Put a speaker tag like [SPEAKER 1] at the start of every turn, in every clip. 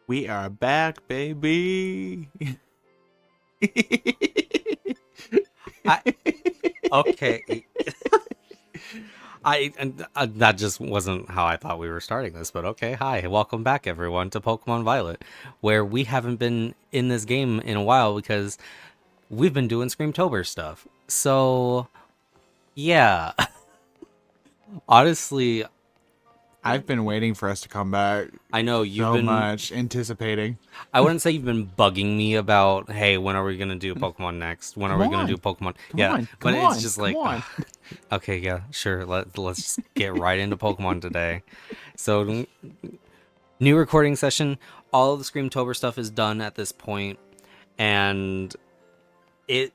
[SPEAKER 1] We are back, baby.
[SPEAKER 2] I, okay. That just wasn't how I thought we were starting this, but okay. Hi, welcome back everyone to Pokemon Violet, where we haven't been in this game in a while because we've been doing Screamtober stuff. So, yeah. Honestly,
[SPEAKER 1] I've been waiting for us to come back
[SPEAKER 2] I know you've
[SPEAKER 1] so
[SPEAKER 2] been
[SPEAKER 1] much, anticipating.
[SPEAKER 2] I wouldn't say you've been bugging me about, hey, when are we gonna do Pokemon next? When are
[SPEAKER 1] Come
[SPEAKER 2] we gonna
[SPEAKER 1] on,
[SPEAKER 2] do Pokemon?
[SPEAKER 1] come
[SPEAKER 2] Yeah,
[SPEAKER 1] on,
[SPEAKER 2] but
[SPEAKER 1] come
[SPEAKER 2] it's
[SPEAKER 1] on,
[SPEAKER 2] just
[SPEAKER 1] come
[SPEAKER 2] like,
[SPEAKER 1] on.
[SPEAKER 2] okay, yeah, sure. Let's just get right into Pokemon today. So, new recording session. All of the Screamtober stuff is done at this point, and it.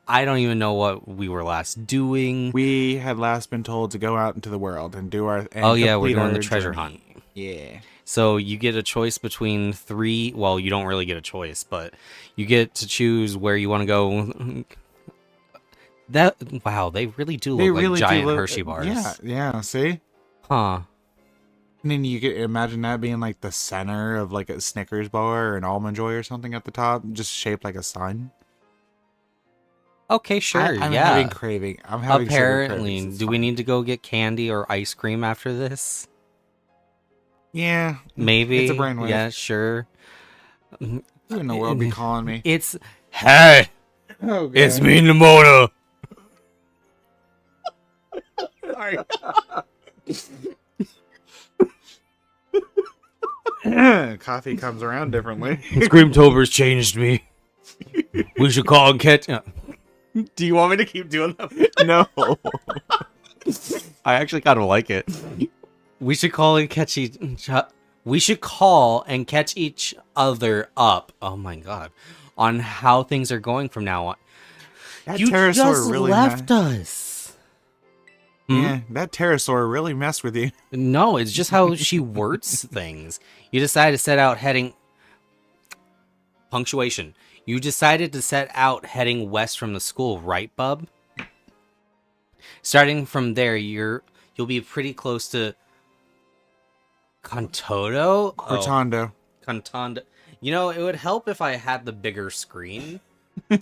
[SPEAKER 2] I don't even know what we were last doing.
[SPEAKER 1] We had last been told to go out into the world and do our
[SPEAKER 2] Oh yeah, we're
[SPEAKER 1] complete
[SPEAKER 2] doing the
[SPEAKER 1] our
[SPEAKER 2] treasure hunt.
[SPEAKER 1] journey. Yeah.
[SPEAKER 2] So you get a choice between three. Well, you don't really get a choice, but you get to choose where you want to go. That wow, they really do
[SPEAKER 1] They
[SPEAKER 2] look like
[SPEAKER 1] really do
[SPEAKER 2] giant
[SPEAKER 1] look.
[SPEAKER 2] Hershey bars.
[SPEAKER 1] Yeah. See,
[SPEAKER 2] Huh.
[SPEAKER 1] and then you could imagine that being like the center of like a Snickers bar or an Almond Joy or something at the top, just shaped like a sun.
[SPEAKER 2] Okay, sure.
[SPEAKER 1] I'm
[SPEAKER 2] Yeah.
[SPEAKER 1] having craving. I'm having sugar
[SPEAKER 2] Apparently,
[SPEAKER 1] cravings. It's
[SPEAKER 2] do we
[SPEAKER 1] fine.
[SPEAKER 2] need to go get candy or ice cream after this?
[SPEAKER 1] Yeah,
[SPEAKER 2] Maybe.
[SPEAKER 1] it's a brainwave.
[SPEAKER 2] Yeah, sure.
[SPEAKER 1] Who in the world be calling me?
[SPEAKER 2] It's hey,
[SPEAKER 1] Oh, God.
[SPEAKER 2] it's me, Namona.
[SPEAKER 1] Sorry. Coffee comes around differently.
[SPEAKER 2] Screamtober's changed me. We should call and catch. Do you want me to keep doing that?
[SPEAKER 1] No.
[SPEAKER 2] I actually kind of like it. We should call and catch we should call and catch each other up. Oh my god, on how things are going from now on.
[SPEAKER 1] That
[SPEAKER 2] You
[SPEAKER 1] pterosaur
[SPEAKER 2] just
[SPEAKER 1] really
[SPEAKER 2] left us.
[SPEAKER 1] Yeah, that pterosaur really messed with you.
[SPEAKER 2] No, it's just how she words things. You decided to set out heading. Punctuation. You decided to set out heading west from the school, right, bub? Starting from there, you'll be pretty close to Contodo?
[SPEAKER 1] Cortando.
[SPEAKER 2] Contondo. You know, it would help if I had the bigger screen,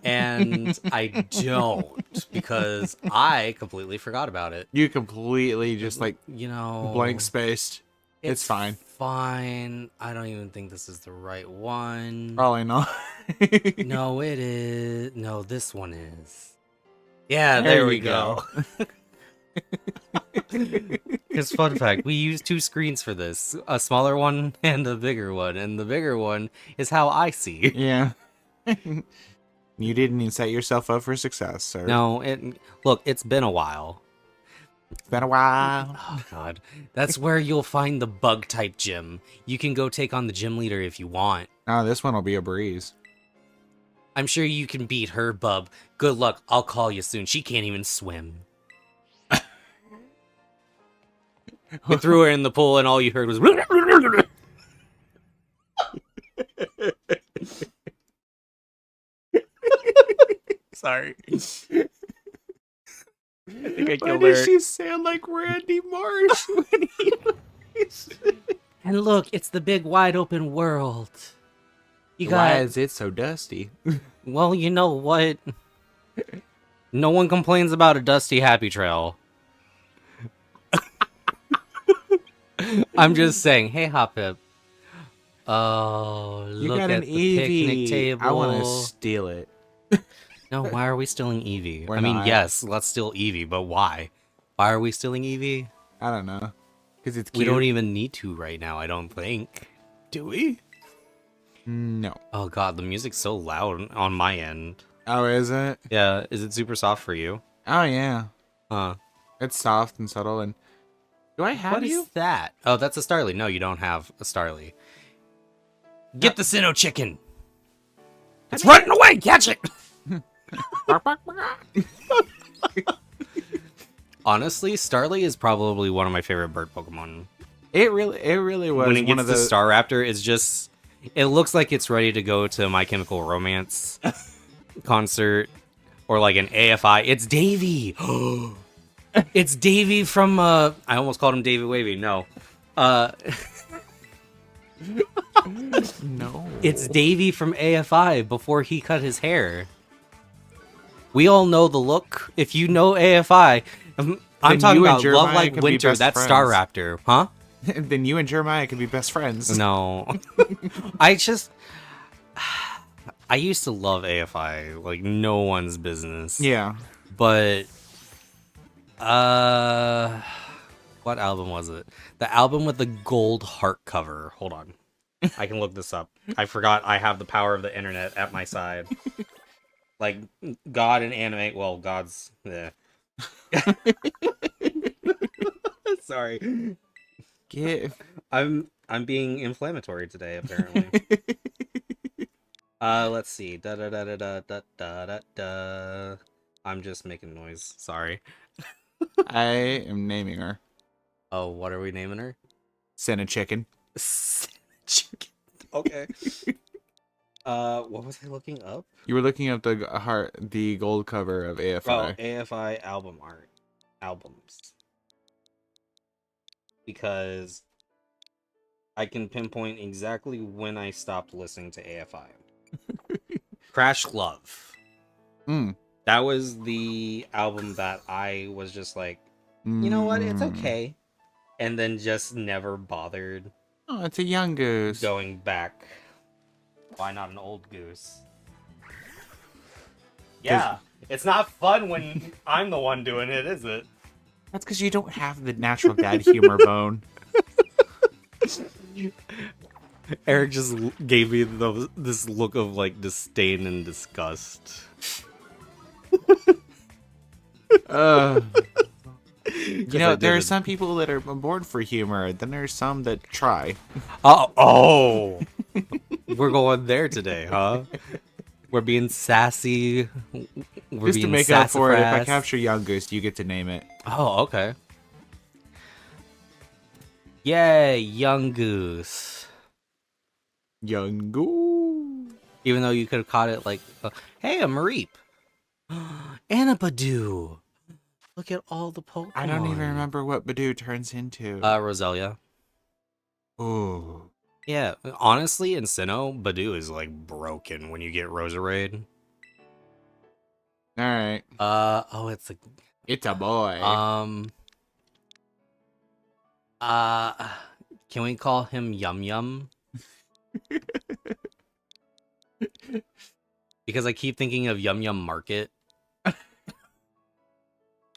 [SPEAKER 2] and I don't, because I completely forgot about it.
[SPEAKER 1] You completely just like
[SPEAKER 2] You know,
[SPEAKER 1] blank spaced. It's fine.
[SPEAKER 2] Fine. I don't even think this is the right one.
[SPEAKER 1] Probably not.
[SPEAKER 2] No, it is. No, this one is. Yeah,
[SPEAKER 1] There
[SPEAKER 2] there
[SPEAKER 1] you
[SPEAKER 2] we go. Because fun fact, we use two screens for this, a smaller one and a bigger one, and the bigger one is how I see.
[SPEAKER 1] Yeah. You didn't even set yourself up for success, sir.
[SPEAKER 2] No, look, it's been a while.
[SPEAKER 1] It's been a while.
[SPEAKER 2] Oh god, that's where you'll find the bug type gym. You can go take on the gym leader if you want.
[SPEAKER 1] Oh, this one will be a breeze.
[SPEAKER 2] I'm sure you can beat her, bub. Good luck. I'll call you soon. She can't even swim. We threw her in the pool, and all you heard was. Sorry. I think I
[SPEAKER 1] Why
[SPEAKER 2] killed
[SPEAKER 1] did
[SPEAKER 2] her.
[SPEAKER 1] she sound like Randy Marsh when he...
[SPEAKER 2] And look, it's the big wide open world. You
[SPEAKER 1] Why
[SPEAKER 2] got.
[SPEAKER 1] is it so dusty?
[SPEAKER 2] Well, you know what? No one complains about a dusty happy trail. I'm just saying, hey, Hoppip. Oh,
[SPEAKER 1] You
[SPEAKER 2] look
[SPEAKER 1] got
[SPEAKER 2] at
[SPEAKER 1] an
[SPEAKER 2] the picnic
[SPEAKER 1] Eevee.
[SPEAKER 2] table.
[SPEAKER 1] I want to steal it.
[SPEAKER 2] No, why are we stealing Eevee?
[SPEAKER 1] We're
[SPEAKER 2] I mean,
[SPEAKER 1] not.
[SPEAKER 2] yes, let's steal Eevee, but why? Why are we stealing Eevee?
[SPEAKER 1] I don't know. Because it's
[SPEAKER 2] We
[SPEAKER 1] cute.
[SPEAKER 2] don't even need to right now, I don't think.
[SPEAKER 1] Do we? No.
[SPEAKER 2] Oh god, the music's so loud on my end.
[SPEAKER 1] Oh, is it?
[SPEAKER 2] Yeah, is it super soft for you?
[SPEAKER 1] Oh, yeah.
[SPEAKER 2] Huh.
[SPEAKER 1] It's soft and subtle. And do I have
[SPEAKER 2] What
[SPEAKER 1] you?
[SPEAKER 2] is that? Oh, that's a Starly. No, you don't have a Starly. Get the Sinnoh chicken! It's running away! Catch it! Honestly, Starly is probably one of my favorite bird Pokemon.
[SPEAKER 1] It really was
[SPEAKER 2] When it
[SPEAKER 1] one
[SPEAKER 2] gets
[SPEAKER 1] of
[SPEAKER 2] to
[SPEAKER 1] the
[SPEAKER 2] Staraptor, it's just... It looks like it's ready to go to My Chemical Romance concert. Or like an AFI. It's Davy! It's Davy from... I almost called him Davy Wavy. No.
[SPEAKER 1] No.
[SPEAKER 2] It's Davy from AFI before he cut his hair. We all know the look. If you know AFI, I'm
[SPEAKER 1] Then
[SPEAKER 2] talking
[SPEAKER 1] you and
[SPEAKER 2] about Love
[SPEAKER 1] Jeremiah
[SPEAKER 2] Like
[SPEAKER 1] could be
[SPEAKER 2] Winter,
[SPEAKER 1] best
[SPEAKER 2] that's
[SPEAKER 1] friends.
[SPEAKER 2] Star Raptor, huh?
[SPEAKER 1] Then you and Jeremiah could be best friends.
[SPEAKER 2] No. I used to love AFI like no one's business.
[SPEAKER 1] Yeah.
[SPEAKER 2] But what album was it? The album with the gold heart cover. Hold on. I can look this up. I forgot I have the power of the internet at my side. Like God and anime. Well, God's. Sorry.
[SPEAKER 1] Get.
[SPEAKER 2] I'm being inflammatory today, apparently. Let's see. Da da da da da da da da da. I'm just making noise. Sorry.
[SPEAKER 1] I am naming her
[SPEAKER 2] Oh, what are we naming her?
[SPEAKER 1] Senna Chicken.
[SPEAKER 2] Chicken. Okay. What was I looking up?
[SPEAKER 1] You were looking up the gold cover of AFI.
[SPEAKER 2] Oh, AFI album art. Albums. Because I can pinpoint exactly when I stopped listening to AFI. Crash Love.
[SPEAKER 1] Mm.
[SPEAKER 2] That was the album that I was just like, you know what, it's okay. And then just never bothered
[SPEAKER 1] Oh, it's a Yungoos.
[SPEAKER 2] going back. Why not an old goose? Yeah, it's not fun when I'm the one doing it, is it?
[SPEAKER 1] That's because you don't have the natural dad humor bone.
[SPEAKER 2] Eric just gave me this look of like disdain and disgust.
[SPEAKER 1] You know, there are some people that are born for humor, then there's some that try.
[SPEAKER 2] Oh, we're going there today, huh? We're being sassy. We're
[SPEAKER 1] Just to
[SPEAKER 2] being
[SPEAKER 1] make up for it, if I
[SPEAKER 2] sassafras.
[SPEAKER 1] capture Yungoos, you get to name it.
[SPEAKER 2] Oh, okay. Yay, young goose.
[SPEAKER 1] Yungoos.
[SPEAKER 2] Even though you could have caught it like, hey, a Mareep. And a Badoo. Look at all the Pokemon.
[SPEAKER 1] I don't even remember what Badoo turns into.
[SPEAKER 2] Roselia.
[SPEAKER 1] Ooh.
[SPEAKER 2] Yeah, honestly, in Sinnoh, Badoo is like broken when you get Roserade.
[SPEAKER 1] Alright.
[SPEAKER 2] Oh, it's
[SPEAKER 1] It's a boy.
[SPEAKER 2] Can we call him Yum Yum? Because I keep thinking of Yum Yum Market.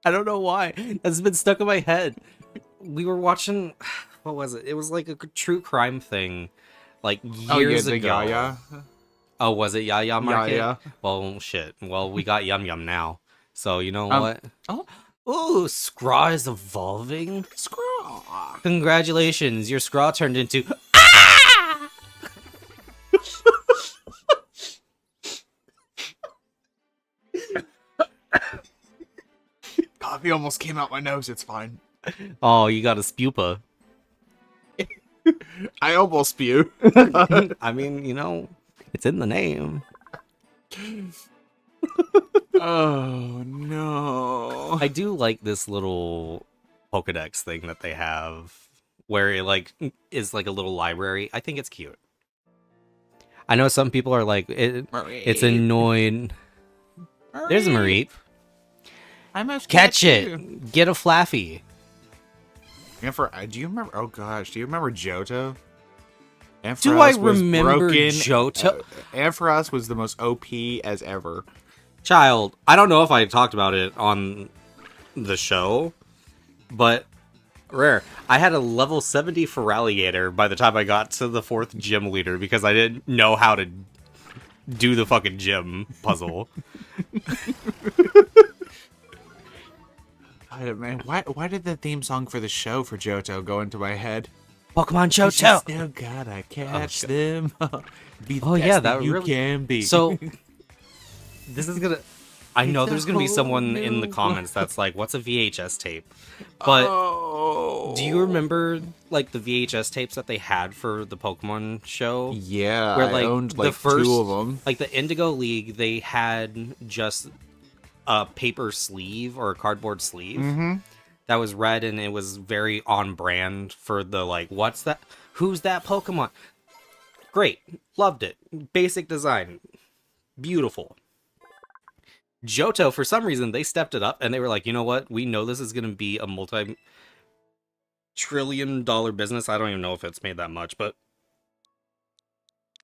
[SPEAKER 2] I don't know why. That's been stuck in my head. We were watching, what was it? It was like a true crime thing, like years ago.
[SPEAKER 1] Yaya.
[SPEAKER 2] Oh, was it Yaya Market?
[SPEAKER 1] Yaya.
[SPEAKER 2] Well, shit. Well, we got Yum Yum now. So, you know what?
[SPEAKER 1] Oh.
[SPEAKER 2] Ooh, Scraw is evolving.
[SPEAKER 1] Scraw.
[SPEAKER 2] Congratulations, your Scraw turned into...
[SPEAKER 1] Coffee almost came out my nose, it's fine.
[SPEAKER 2] Oh, you got a spupa.
[SPEAKER 1] I almost spew.
[SPEAKER 2] I mean, you know, it's in the name.
[SPEAKER 1] Oh, no.
[SPEAKER 2] I do like this little Pokedex thing that they have, where it like is like a little library. I think it's cute. I know some people are like, it's annoying. There's a Mareep.
[SPEAKER 1] I must
[SPEAKER 2] Catch it.
[SPEAKER 1] you.
[SPEAKER 2] Get a Flaffy.
[SPEAKER 1] Do you remember? Oh gosh, do you remember Johto?
[SPEAKER 2] Do I
[SPEAKER 1] Ampharos was
[SPEAKER 2] remember
[SPEAKER 1] broken.
[SPEAKER 2] Johto?
[SPEAKER 1] Ampharos was the most OP as ever.
[SPEAKER 2] Child, I don't know if I talked about it on the show, but rare. I had a level 70 Feraligatr by the time I got to the 4th gym leader because I didn't know how to do the fucking gym puzzle.
[SPEAKER 1] Man, why did the theme song for the show for Johto go into my head?
[SPEAKER 2] Pokemon
[SPEAKER 1] You
[SPEAKER 2] Johto.
[SPEAKER 1] still gotta catch them. Be the
[SPEAKER 2] Oh,
[SPEAKER 1] best
[SPEAKER 2] yeah,
[SPEAKER 1] that you
[SPEAKER 2] really...
[SPEAKER 1] can be.
[SPEAKER 2] So this is gonna. I know
[SPEAKER 1] It's
[SPEAKER 2] there's
[SPEAKER 1] a
[SPEAKER 2] gonna be
[SPEAKER 1] whole
[SPEAKER 2] someone in the
[SPEAKER 1] new
[SPEAKER 2] comments that's like, "What's a VHS tape?" But do you remember like the VHS tapes that they had for the Pokemon show?
[SPEAKER 1] Yeah,
[SPEAKER 2] Where,
[SPEAKER 1] I
[SPEAKER 2] like,
[SPEAKER 1] owned
[SPEAKER 2] the
[SPEAKER 1] like
[SPEAKER 2] first-
[SPEAKER 1] 2 of them.
[SPEAKER 2] Like the Indigo League, they had just a paper sleeve or a cardboard sleeve
[SPEAKER 1] Mm-hmm.
[SPEAKER 2] that was red, and it was very on brand for the like, what's that? Who's that Pokemon? Great. Loved it. Basic design. Beautiful. Johto, for some reason, they stepped it up and they were like, you know what? We know this is going to be a multi-trillion-dollar business. I don't even know if it's made that much, but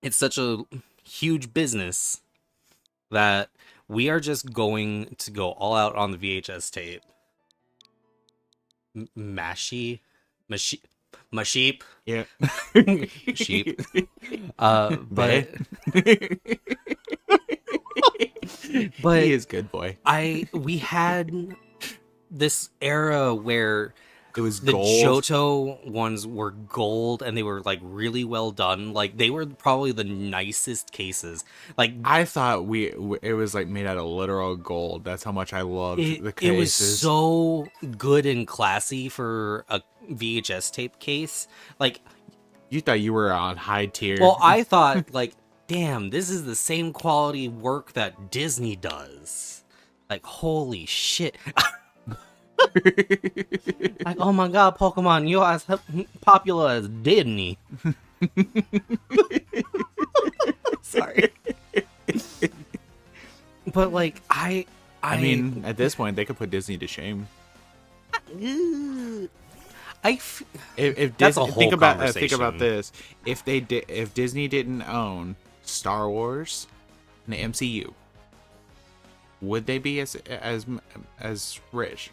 [SPEAKER 2] it's such a huge business that we are just going to go all out on the VHS tape. Masheep.
[SPEAKER 1] Yeah.
[SPEAKER 2] Sheep.
[SPEAKER 1] But
[SPEAKER 2] But
[SPEAKER 1] he is good boy.
[SPEAKER 2] we had this era where
[SPEAKER 1] It was
[SPEAKER 2] the
[SPEAKER 1] gold.
[SPEAKER 2] Johto ones were gold and they were like really well done. Like they were probably the nicest cases. Like
[SPEAKER 1] I thought it was like made out of literal gold. That's how much I loved the cases.
[SPEAKER 2] it was so good and classy for a VHS tape case. Like,
[SPEAKER 1] You thought you were on high tier.
[SPEAKER 2] well, I thought like, damn, this is the same quality work that Disney does. Like, holy shit. Like, oh my god, Pokemon, you're as popular as Disney. Sorry. But like, I
[SPEAKER 1] mean, at this point, they could put Disney to shame. If
[SPEAKER 2] That's a
[SPEAKER 1] Disney,
[SPEAKER 2] whole
[SPEAKER 1] think about
[SPEAKER 2] conversation.
[SPEAKER 1] this. If Disney didn't own Star Wars and the MCU, would they be as rich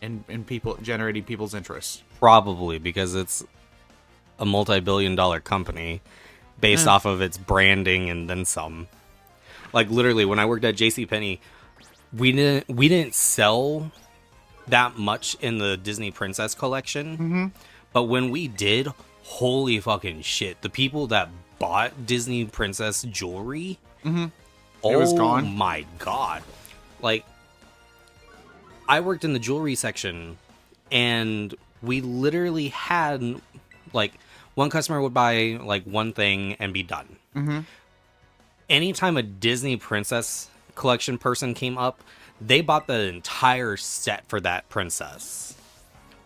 [SPEAKER 1] and people generating people's interest?
[SPEAKER 2] Probably, because it's a multi-billion-dollar company based off of its branding and then some. Like literally, when I worked at JCPenney, we didn't sell that much in the Disney Princess collection. But when we did, holy fucking shit. The people that bought Disney Princess jewelry,
[SPEAKER 1] It was gone.
[SPEAKER 2] Oh my god. Like, I worked in the jewelry section, and we literally had, like, one customer would buy, like, one thing and be done. Anytime a Disney Princess collection person came up, they bought the entire set for that princess.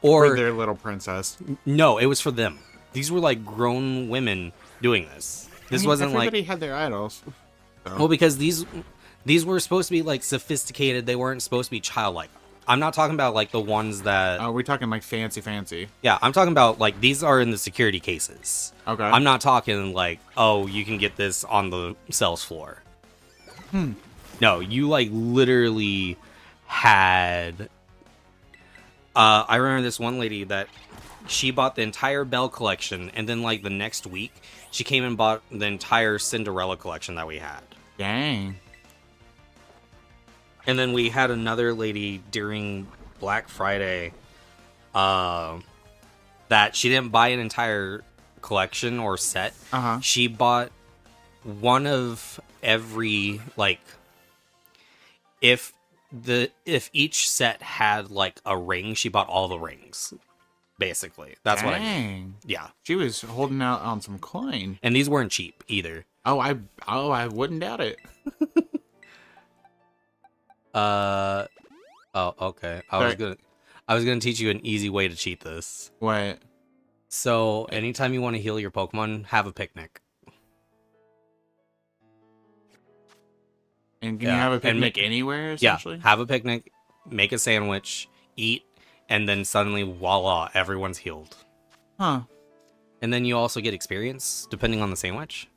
[SPEAKER 1] For
[SPEAKER 2] Or,
[SPEAKER 1] their little princess.
[SPEAKER 2] no, it was for them. These were, like, grown women doing this. This wasn't, like...
[SPEAKER 1] Everybody had their idols. So.
[SPEAKER 2] Well, because these were supposed to be like sophisticated. They weren't supposed to be childlike. I'm not talking about like the ones that.
[SPEAKER 1] Are we talking like fancy?
[SPEAKER 2] Yeah, I'm talking about like these are in the security cases.
[SPEAKER 1] Okay.
[SPEAKER 2] I'm not talking like, oh, you can get this on the sales floor. No, you like literally had. I remember this one lady that she bought the entire Belle collection, and then like the next week she came and bought the entire Cinderella collection that we had.
[SPEAKER 1] Dang.
[SPEAKER 2] And then we had another lady during Black Friday that she didn't buy an entire collection or set. She bought one of every, like, if each set had like a ring, she bought all the rings. Basically. That's what I mean. Yeah.
[SPEAKER 1] She was holding out on some coin.
[SPEAKER 2] And these weren't cheap either.
[SPEAKER 1] Oh, I wouldn't doubt it.
[SPEAKER 2] Oh, okay. I was gonna teach you an easy way to cheat this.
[SPEAKER 1] What?
[SPEAKER 2] So anytime you want to heal your Pokemon, have a picnic.
[SPEAKER 1] And can you have a picnic anywhere, essentially?
[SPEAKER 2] Yeah, have a picnic, make a sandwich, eat, and then suddenly, voila, everyone's healed.
[SPEAKER 1] Huh.
[SPEAKER 2] And then you also get experience, depending on the sandwich.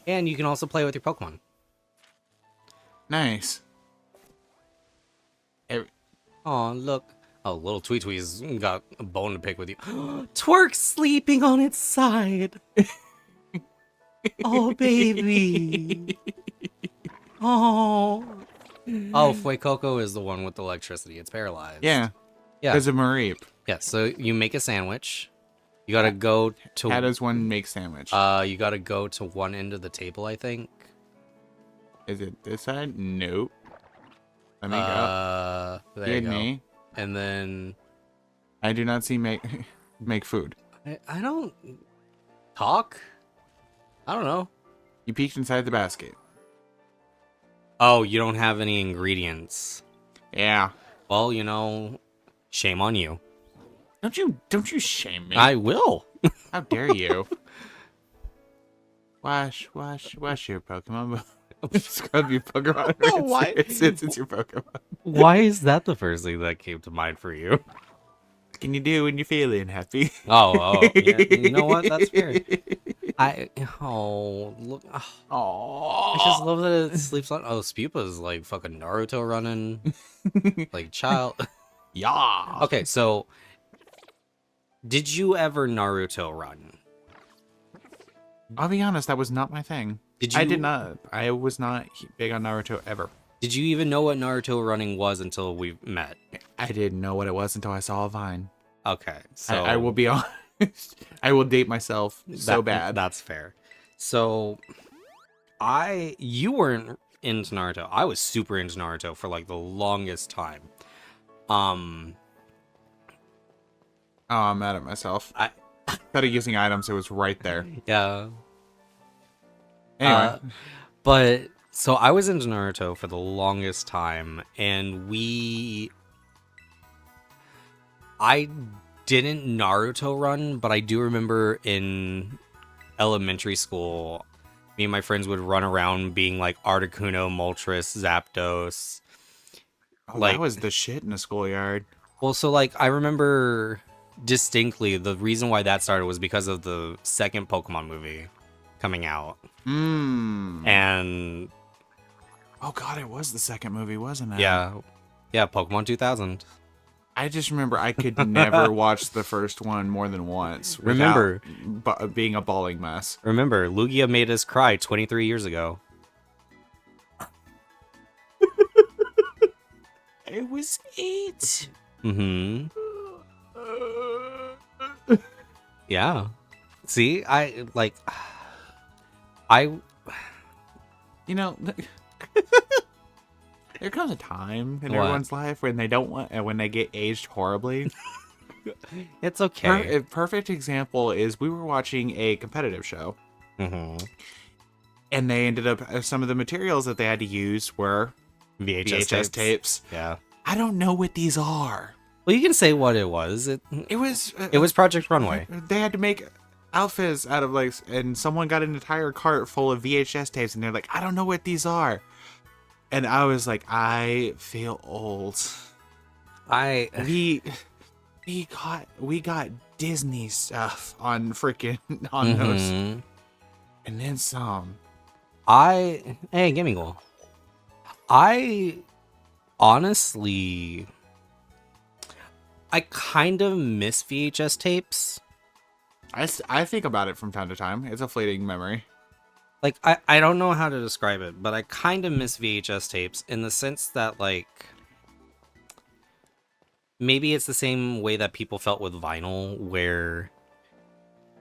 [SPEAKER 2] And you can also play with your Pokemon.
[SPEAKER 1] Nice.
[SPEAKER 2] Oh, look. Oh, little Tweetwee's got a bone to pick with you. Twerk's sleeping on its side. Oh, baby. Oh. Oh, Fuecoco is the one with the electricity. It's paralyzed.
[SPEAKER 1] Yeah.
[SPEAKER 2] Yeah.
[SPEAKER 1] Because of Mareep.
[SPEAKER 2] Yeah, so you make a sandwich. You gotta go to...
[SPEAKER 1] How does one make sandwich?
[SPEAKER 2] You gotta go to one end of the table, I think.
[SPEAKER 1] Is it this side? Nope. Let me go.
[SPEAKER 2] There you go.
[SPEAKER 1] Me.
[SPEAKER 2] And then...
[SPEAKER 1] I do not see make food.
[SPEAKER 2] I don't... Talk? I don't know.
[SPEAKER 1] You peeked inside the basket.
[SPEAKER 2] Oh, you don't have any ingredients.
[SPEAKER 1] Yeah.
[SPEAKER 2] Well, you know, shame on you.
[SPEAKER 1] Don't you shame me.
[SPEAKER 2] I will.
[SPEAKER 1] How dare you? Wash your Pokemon. Scrub your Pokemon.
[SPEAKER 2] Why?
[SPEAKER 1] It's your Pokemon.
[SPEAKER 2] Why is that the first thing that came to mind for you?
[SPEAKER 1] What can you do when you're feeling happy?
[SPEAKER 2] Oh, yeah. You know what? That's fair. Look. I just
[SPEAKER 1] Aww.
[SPEAKER 2] love that it sleeps on. Oh, Spupa's like fucking Naruto running. Like, child.
[SPEAKER 1] Yeah.
[SPEAKER 2] Okay, so did you ever Naruto run?
[SPEAKER 1] I'll be honest, that was not my thing.
[SPEAKER 2] Did
[SPEAKER 1] I
[SPEAKER 2] you?
[SPEAKER 1] did not. I was not big on Naruto ever.
[SPEAKER 2] Did you even know what Naruto running was until we met?
[SPEAKER 1] I didn't know what it was until I saw a Vine.
[SPEAKER 2] Okay, so
[SPEAKER 1] I will be honest. I will date myself so bad.
[SPEAKER 2] That's fair. So you weren't into Naruto. I was super into Naruto for like the longest time.
[SPEAKER 1] Oh, I'm mad at myself. Instead of using items, it was right there.
[SPEAKER 2] Yeah.
[SPEAKER 1] Anyway.
[SPEAKER 2] But so I was into Naruto for the longest time, and I didn't Naruto run, but I do remember in elementary school, me and my friends would run around being like Articuno, Moltres, Zapdos.
[SPEAKER 1] Oh,
[SPEAKER 2] Like,
[SPEAKER 1] that was the shit in the schoolyard.
[SPEAKER 2] well, so like I remember distinctly the reason why that started was because of the second Pokemon movie coming out. And
[SPEAKER 1] oh god, it was the second movie, wasn't it?
[SPEAKER 2] yeah, Pokemon 2000.
[SPEAKER 1] I just remember I could never watch the first one more than once
[SPEAKER 2] Remember
[SPEAKER 1] without being a bawling mess.
[SPEAKER 2] Remember, Lugia made us cry 23 years ago.
[SPEAKER 1] It was 8.
[SPEAKER 2] Mm-hmm. Yeah. See,
[SPEAKER 1] You know, there comes a time in
[SPEAKER 2] What?
[SPEAKER 1] everyone's life when they don't want, when they get aged horribly.
[SPEAKER 2] it's okay.
[SPEAKER 1] A perfect example is we were watching a competitive show,
[SPEAKER 2] Mm-hmm.
[SPEAKER 1] and they ended up some of the materials that they had to use were VHS tapes.
[SPEAKER 2] Yeah.
[SPEAKER 1] I don't know what these are.
[SPEAKER 2] Well, you can say what it was. It was Project Runway.
[SPEAKER 1] They had to make outfits out of like, and someone got an entire cart full of VHS tapes, and they're like, I don't know what these are. And I was like, I feel old. We got Disney stuff on freaking on those, and then some.
[SPEAKER 2] Hey, gimme goal. I honestly, I kind of miss VHS tapes.
[SPEAKER 1] I think about it from time to time. It's a fleeting memory.
[SPEAKER 2] Like, I don't know how to describe it, but I kind of miss VHS tapes in the sense that, like, maybe it's the same way that people felt with vinyl, where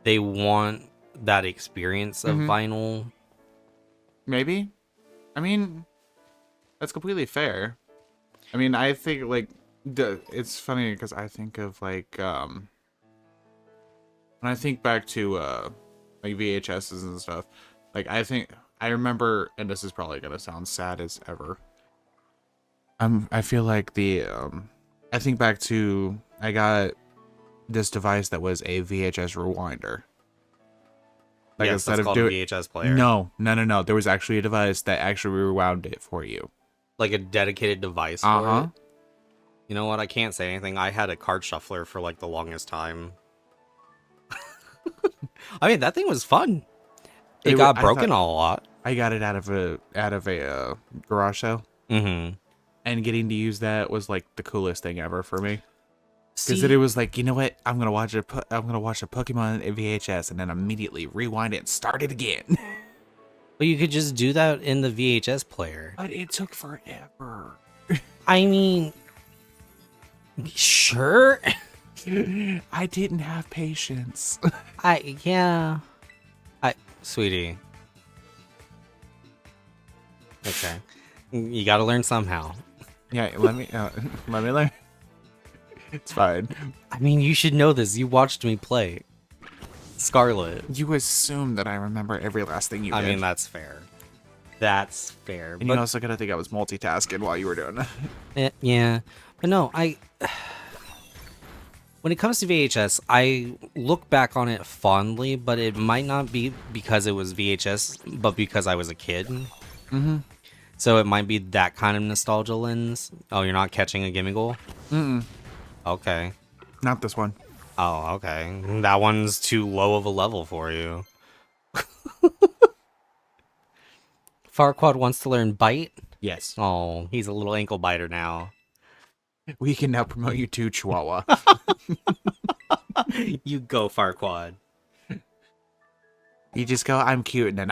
[SPEAKER 2] they want that experience of vinyl.
[SPEAKER 1] Maybe. I mean, that's completely fair. I mean, I think, like, it's funny because I think of, like, when I think back to, like, VHSs and stuff, like, I remember, and this is probably gonna sound sad as ever. I feel like I think back to, I got this device that was a VHS rewinder. Like,
[SPEAKER 2] Yes, that's called a VHS player.
[SPEAKER 1] No. There was actually a device that actually rewound it for you.
[SPEAKER 2] Like a dedicated device for it. You know what? I can't say anything. I had a card shuffler for like the longest time. I mean, that thing was fun. It got broken a lot.
[SPEAKER 1] I got it out of a garage sale.
[SPEAKER 2] Mm-hmm.
[SPEAKER 1] And getting to use that was like the coolest thing ever for me. Because
[SPEAKER 2] See,
[SPEAKER 1] it was like, you know what? I'm gonna watch a Pokemon in VHS and then immediately rewind it and start it again.
[SPEAKER 2] well, you could just do that in the VHS player.
[SPEAKER 1] But it took forever.
[SPEAKER 2] I mean, sure.
[SPEAKER 1] I didn't have patience.
[SPEAKER 2] Sweetie. Okay, you got to learn somehow.
[SPEAKER 1] Yeah, let me learn. It's fine.
[SPEAKER 2] I mean, you should know this. You watched me play Scarlet.
[SPEAKER 1] You assume that I remember every last thing you did.
[SPEAKER 2] I mean, that's fair. That's fair.
[SPEAKER 1] And you also gotta think I was multitasking while you were doing that.
[SPEAKER 2] Yeah, but no, when it comes to VHS, I look back on it fondly, but it might not be because it was VHS, but because I was a kid.
[SPEAKER 1] Mm-hmm.
[SPEAKER 2] So it might be that kind of nostalgia lens. Oh, you're not catching a gimme goal?
[SPEAKER 1] Mm-mm.
[SPEAKER 2] Okay.
[SPEAKER 1] Not this one.
[SPEAKER 2] Oh, okay. That one's too low of a level for you. Farquaad wants to learn bite.
[SPEAKER 1] Yes.
[SPEAKER 2] Oh, he's a little ankle biter now.
[SPEAKER 1] We can now promote you to Chihuahua.
[SPEAKER 2] You go, Farquaad.
[SPEAKER 1] You just go, I'm cute, and then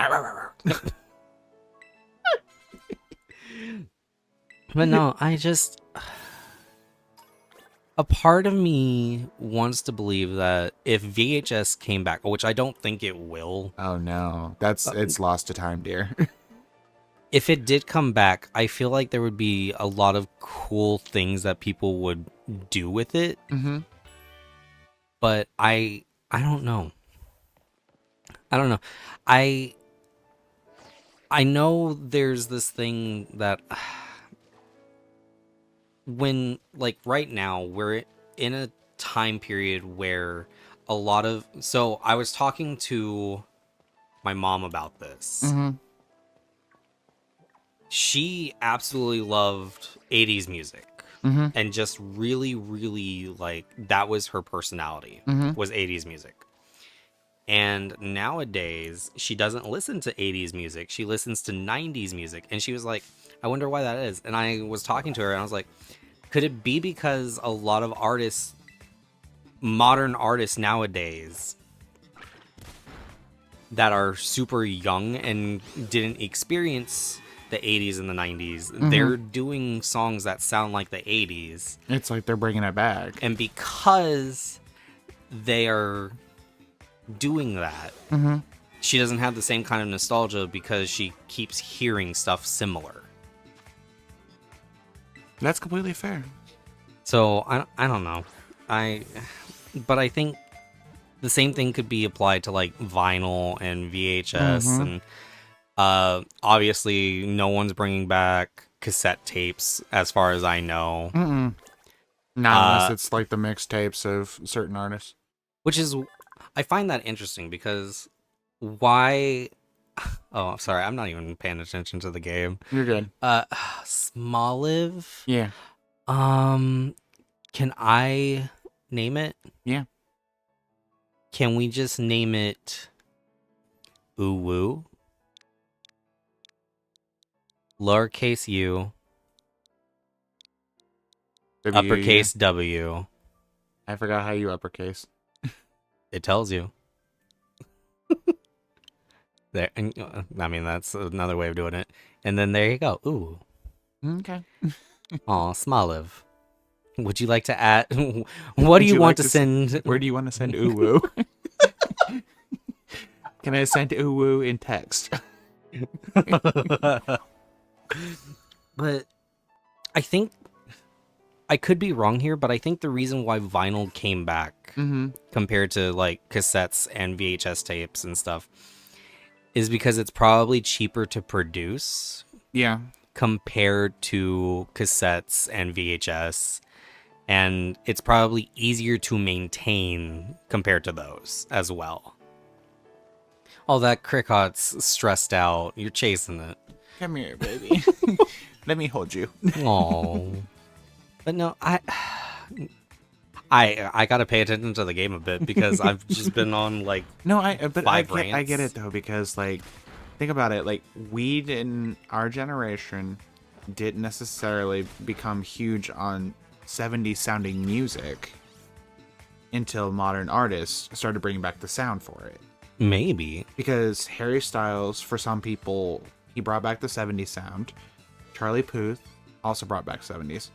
[SPEAKER 2] But no, a part of me wants to believe that if VHS came back, which I don't think it will,
[SPEAKER 1] oh no, it's lost to time, dear.
[SPEAKER 2] if it did come back, I feel like there would be a lot of cool things that people would do with it.
[SPEAKER 1] Mm-hmm.
[SPEAKER 2] But I don't know. I don't know. I know there's this thing that when, like, right now we're in a time period where a lot of, so I was talking to my mom about this.
[SPEAKER 1] Mm-hmm.
[SPEAKER 2] She absolutely loved 80s music.
[SPEAKER 1] Mm-hmm.
[SPEAKER 2] And just really, really, like, that was her personality, was 80s music. And nowadays, she doesn't listen to 80s music. She listens to 90s music. And she was like, I wonder why that is. And I was talking to her, and I was like, could it be because a lot of artists, modern artists nowadays, that are super young and didn't experience the 80s and the 90s, they're doing songs that sound like the 80s.
[SPEAKER 1] It's like they're bringing it back.
[SPEAKER 2] And because they are doing that, she doesn't have the same kind of nostalgia because she keeps hearing stuff similar.
[SPEAKER 1] That's completely fair.
[SPEAKER 2] So I don't know. But I think the same thing could be applied to like vinyl and VHS and obviously no one's bringing back cassette tapes as far as I know.
[SPEAKER 1] Not unless it's like the mixtapes of certain artists.
[SPEAKER 2] Which is, I find that interesting because why? Oh, sorry, I'm not even paying attention to the game.
[SPEAKER 1] You're good.
[SPEAKER 2] Smoliv.
[SPEAKER 1] Yeah.
[SPEAKER 2] Can I name it?
[SPEAKER 1] Yeah.
[SPEAKER 2] Can we just name it Uwu? Lowercase u, uppercase W.
[SPEAKER 1] I forgot how you uppercase.
[SPEAKER 2] It tells you. There, I mean, that's another way of doing it. And then there you go. Ooh.
[SPEAKER 1] Okay.
[SPEAKER 2] Aw, Smoliv. Would you like to add? What do you want to send?
[SPEAKER 1] Where do you want to send Uwu? Can I send Uwu in text?
[SPEAKER 2] But I think I could be wrong here, but I think the reason why vinyl came back compared to like cassettes and VHS tapes and stuff is because it's probably cheaper to produce.
[SPEAKER 1] Yeah.
[SPEAKER 2] Compared to cassettes and VHS. And it's probably easier to maintain compared to those as well. Oh, that Cricket's stressed out. You're chasing it.
[SPEAKER 1] Come here, baby. Let me hold you.
[SPEAKER 2] Oh, but no, I gotta pay attention to the game a bit because I've just been on like
[SPEAKER 1] I get
[SPEAKER 2] rants.
[SPEAKER 1] it though, because like think about it, like we didn't, our generation didn't necessarily become huge on 70s sounding music until modern artists started bringing back the sound for it.
[SPEAKER 2] Maybe
[SPEAKER 1] Because Harry Styles, for some people, he brought back the 70s sound. Charlie Puth also brought back 70s.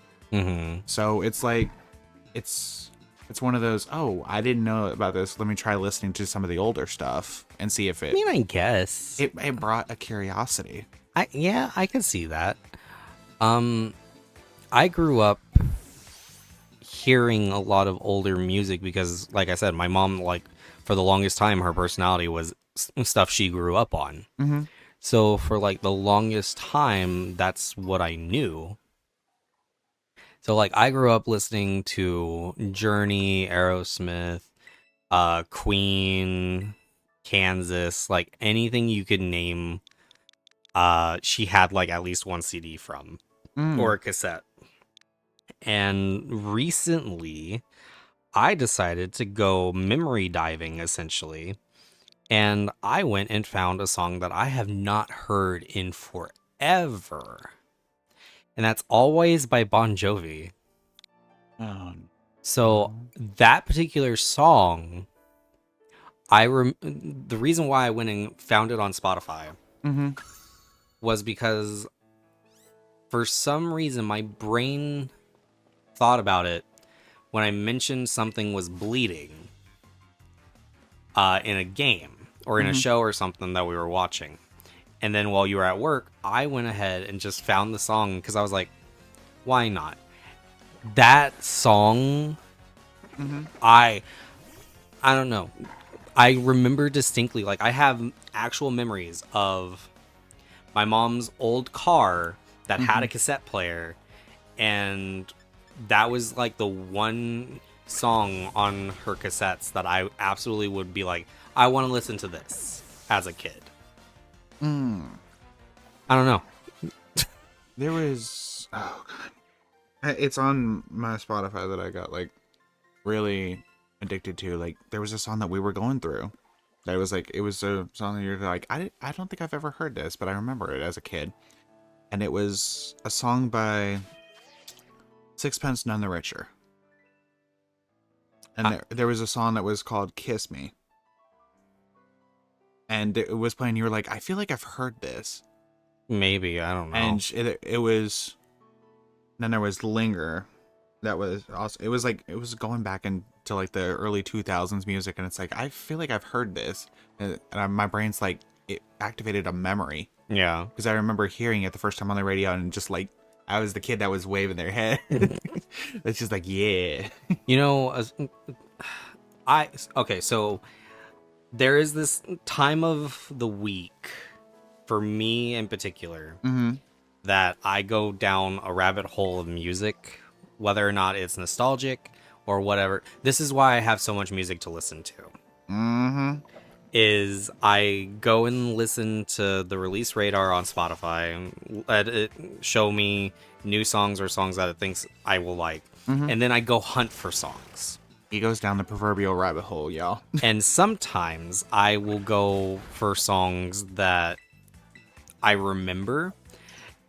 [SPEAKER 1] So it's like, it's one of those, oh, I didn't know about this. Let me try listening to some of the older stuff and see if it...
[SPEAKER 2] I mean, I guess.
[SPEAKER 1] It brought a curiosity.
[SPEAKER 2] I can see that. I grew up hearing a lot of older music because, like I said, my mom, like, for the longest time, her personality was stuff she grew up on. So for, like, the longest time, that's what I knew. So like I grew up listening to Journey, Aerosmith, Queen, Kansas, like anything you could name. She had like at least one CD from or
[SPEAKER 1] Mm.
[SPEAKER 2] a cassette. And recently, I decided to go memory diving essentially, and I went and found a song that I have not heard in forever, and that's Always by Bon Jovi.
[SPEAKER 1] Oh,
[SPEAKER 2] So
[SPEAKER 1] no.
[SPEAKER 2] that particular song, the reason why I went and found it on Spotify
[SPEAKER 1] Mm-hmm.
[SPEAKER 2] was because for some reason my brain thought about it when I mentioned something was bleeding in a game or in a
[SPEAKER 1] Mm-hmm.
[SPEAKER 2] show or something that we were watching. And then while you were at work, I went ahead and just found the song because I was like, why not? That song,
[SPEAKER 1] Mm-hmm.
[SPEAKER 2] I don't know. I remember distinctly, like I have actual memories of my mom's old car that had
[SPEAKER 1] Mm-hmm.
[SPEAKER 2] a cassette player, and that was like the one song on her cassettes that I absolutely would be like, I want to listen to this as a kid.
[SPEAKER 1] Mm.
[SPEAKER 2] I don't know.
[SPEAKER 1] There was it's on my Spotify that I got like really addicted to. Like there was a song that we were going through. That was like it was a song that you're like I don't think I've ever heard this, but I remember it as a kid. And it was a song by Sixpence None the Richer. And
[SPEAKER 2] I,
[SPEAKER 1] there was a song that was called Kiss Me. And it was playing, you were like, I feel like I've heard this.
[SPEAKER 2] Maybe, I don't know.
[SPEAKER 1] And it was, then there was Linger. That was also, it was like, it was going back into like the early 2000s music. And it's like, I feel like I've heard this. And my brain's like, it activated a memory.
[SPEAKER 2] Yeah.
[SPEAKER 1] Because I remember hearing it the first time on the radio and just like, I was the kid that was waving their head. It's just like, yeah.
[SPEAKER 2] You know, okay, so there is this time of the week for me in particular
[SPEAKER 1] Mm-hmm.
[SPEAKER 2] that I go down a rabbit hole of music, whether or not it's nostalgic or whatever. This is why I have so much music to listen to.
[SPEAKER 1] Mm-hmm.
[SPEAKER 2] Is I go and listen to the release radar on Spotify and let it show me new songs or songs that it thinks I will like.
[SPEAKER 1] Mm-hmm.
[SPEAKER 2] And then I go hunt for songs.
[SPEAKER 1] He goes down the proverbial rabbit hole, y'all.
[SPEAKER 2] And sometimes I will go for songs that I remember.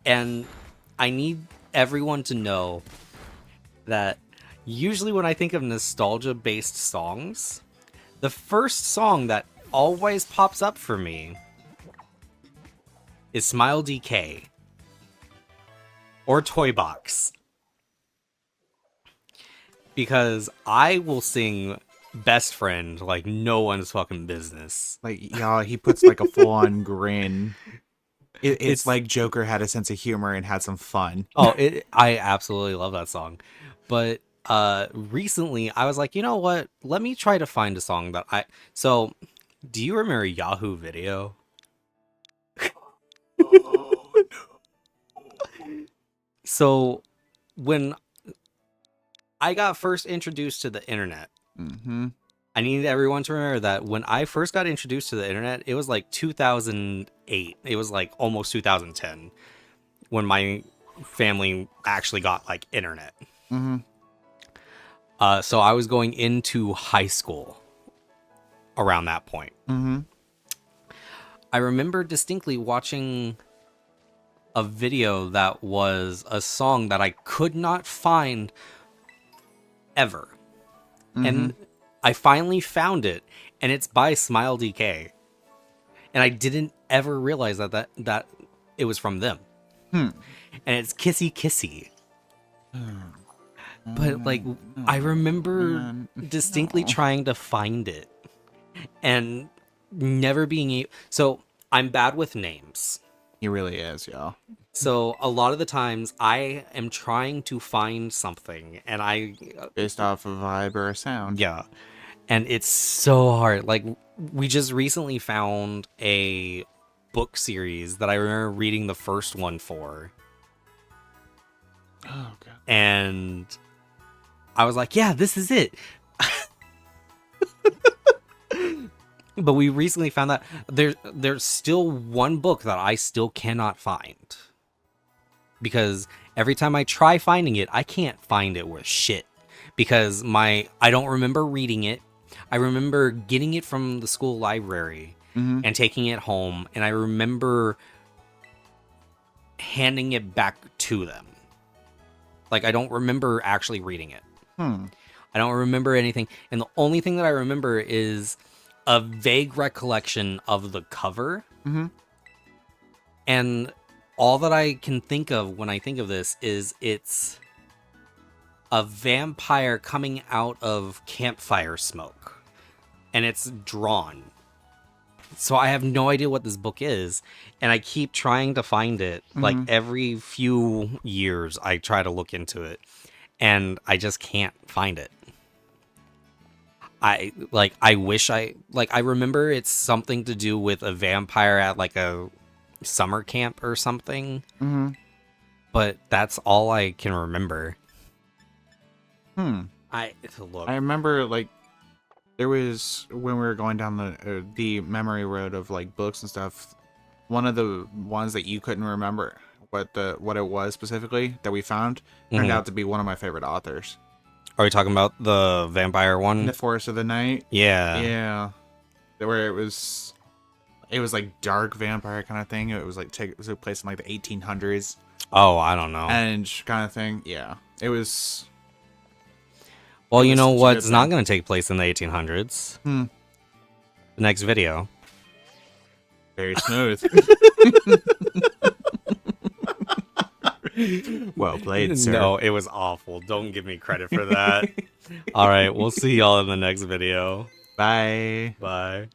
[SPEAKER 2] And I need everyone to know that usually when I think of nostalgia based songs, the first song that always pops up for me is Smile DK or Toy Box. Because I will sing Best Friend like no one's fucking business.
[SPEAKER 1] Like, y'all, he puts like a full-on grin. It's
[SPEAKER 2] It's
[SPEAKER 1] like Joker had a sense of humor and had some fun.
[SPEAKER 2] I absolutely love that song. But recently I was like, you know what? Let me try to find a song that so do you remember Yahoo Video?
[SPEAKER 1] Oh,
[SPEAKER 2] So when I got first introduced to the internet,
[SPEAKER 1] no. Mm-hmm.
[SPEAKER 2] I need everyone to remember that when I first got introduced to the internet, it was like 2008. It was like almost 2010 when my family actually got like internet.
[SPEAKER 1] Mm-hmm.
[SPEAKER 2] So I was going into high school around that point.
[SPEAKER 1] Mm-hmm.
[SPEAKER 2] I remember distinctly watching a video that was a song that I could not find ever.
[SPEAKER 1] Mm-hmm.
[SPEAKER 2] And I finally found it, and it's by Smile DK. And I didn't ever realize that it was from them. And it's Kissy Kissy. But like I remember distinctly trying to find it and never being able. So I'm bad with names.
[SPEAKER 1] He really is, y'all.
[SPEAKER 2] So a lot of the times I am trying to find something and
[SPEAKER 1] Based off a vibe or a sound.
[SPEAKER 2] yeah, and it's so hard. Like we just recently found a book series that I remember reading the first one for.
[SPEAKER 1] Oh god.
[SPEAKER 2] And I was like, yeah, this is it. But we recently found that there's still one book that I still cannot find. Because every time I try finding it, I can't find it worth shit. Because I don't remember reading it. I remember getting it from the school library and taking it home. And I remember handing it back to them. Like, I don't remember actually reading it. I don't remember anything. And the only thing that I remember is a vague recollection of the cover. And all that I can think of when I think of this is it's a vampire coming out of campfire smoke. And it's drawn. So I have no idea what this book is. And I keep trying to find it. Like, every few years, I try to look into it. And I just can't find it. I remember it's something to do with a vampire at like a summer camp or something. But that's all I can remember. I
[SPEAKER 1] remember, like, there was, when we were going down the memory road of like books and stuff, one of the ones that you couldn't remember what it was specifically that we found turned out to be one of my favorite authors.
[SPEAKER 2] Are we talking about the vampire one?
[SPEAKER 1] The Forest of the Night?
[SPEAKER 2] Yeah.
[SPEAKER 1] Where it was like dark vampire kind of thing. It was like it took place in like the 1800s.
[SPEAKER 2] Oh, I don't know.
[SPEAKER 1] And kind of thing. Yeah. It was.
[SPEAKER 2] Well, you know what's not going to take place in the 1800s? The next video.
[SPEAKER 1] Very smooth. Well played, sir.
[SPEAKER 2] No, it was awful. Don't give me credit for that. All right, we'll see y'all in the next video.
[SPEAKER 1] Bye.
[SPEAKER 2] Bye.